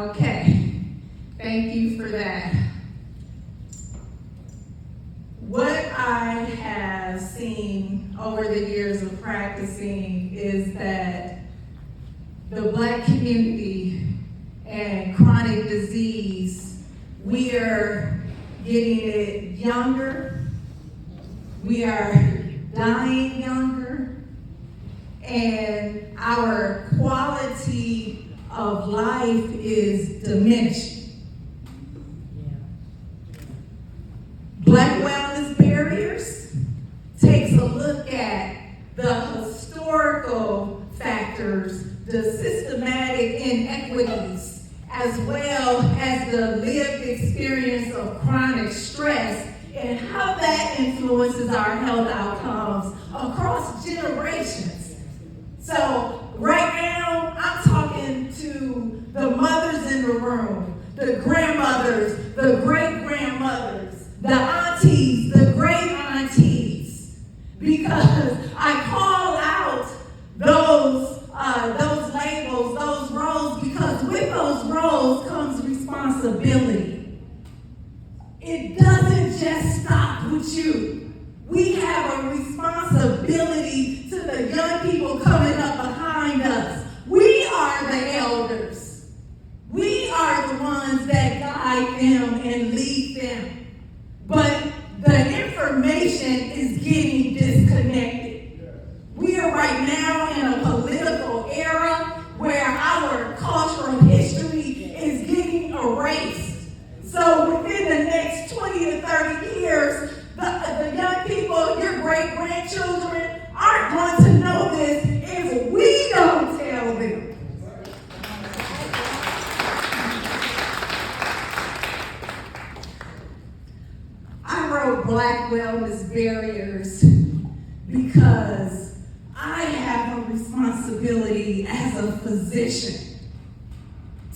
Okay, thank you for that. What I have seen over the years of practicing is that the Black community and chronic disease, we are getting it younger, we are dying younger, and our quality of life is diminishing. Black wellness barriers takes a look at the historical factors, the systematic inequities, as well as the lived experience of chronic stress and how that influences our health outcomes across generations. So right now, I'm talking to the mothers in the room, the grandmothers, the great-grandmothers, the aunties, the great aunties, because I call out those labels, those roles, because with those roles comes responsibility. It doesn't just stop with you. We have a responsibility to the young people coming up behind us. We are the elders. We are the ones that guide them and lead them. But the information is getting disconnected. We are right now in a political era where our cultural history is getting erased. So within the next 20 to 30 years, the young people, your great-grandchildren, aren't going to know this if we don't tell them. I wrote Black Wellness Barriers because I have a responsibility as a physician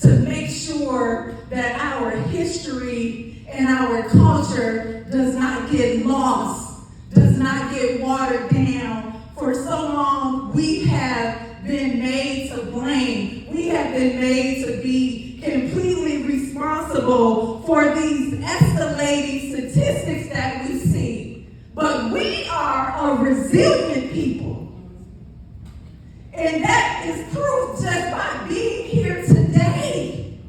to make sure that our history and our culture does not get lost, does not get watered down. For so long, we have been made to blame. We have been made to be completely responsible for these escalating statistics that we see. But we are a resilient people. And that is proof just by being here today.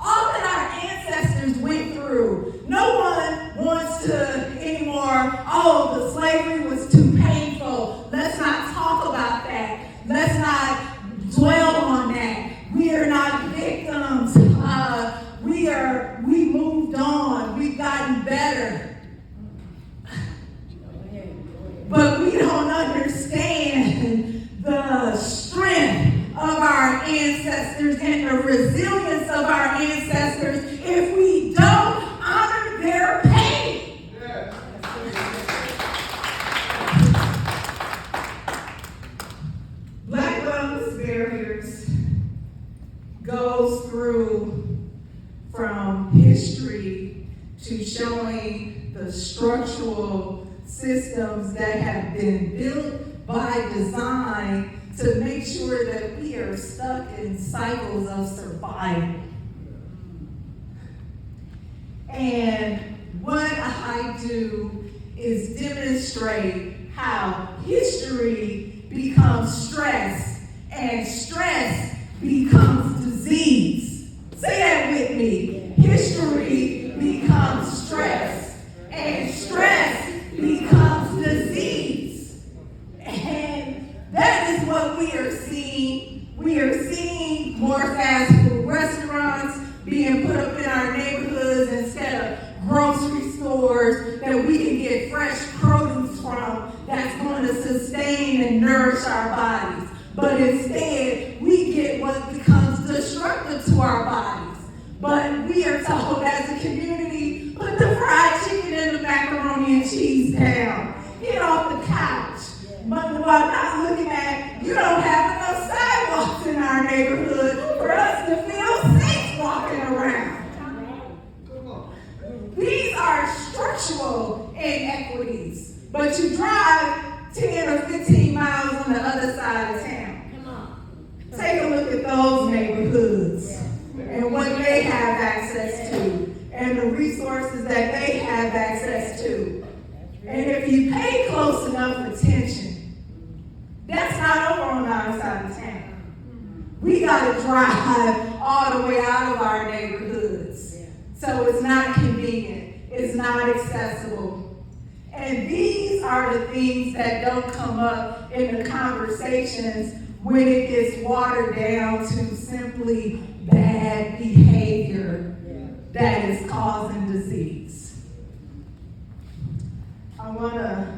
All that our ancestors went through. No one wants to anymore, oh, the slavery was too painful. Let's not talk about that. Let's not dwell on that. We are not victims. We moved on. We've gotten better. But we don't understand the strength of our ancestors and the resilience of our ancestors if we don't honor their pain. Yeah. Black Wellness Barriers goes through from history to showing the structural systems that have been built by design to make sure that we are stuck in cycles of survival. And what I do is demonstrate how history becomes stress and stress becomes disease. Say that with me. History becomes stress and stress becomes disease. And that is what we are seeing. We are seeing more fast food restaurants being put up in our neighborhoods instead of grocery stores that we can get fresh produce from that's going to sustain and nourish our bodies. But instead, we get what becomes destructive to our bodies. But we are told as a community, put the fried chicken and the macaroni and cheese down. Get off the couch. But while not looking at, you don't have enough sidewalks in our neighborhood for us to feel safe walking around. These are structural inequities. But you drive 10 or 15 miles on the other side of town. Take a look at those neighborhoods and what have access to. And if you pay close enough attention, that's not over on our side of town. We got to drive all the way out of our neighborhoods. So it's not convenient. It's not accessible. And these are the things that don't come up in the conversations when it gets watered down to simply bad behavior that is causing disease. I want to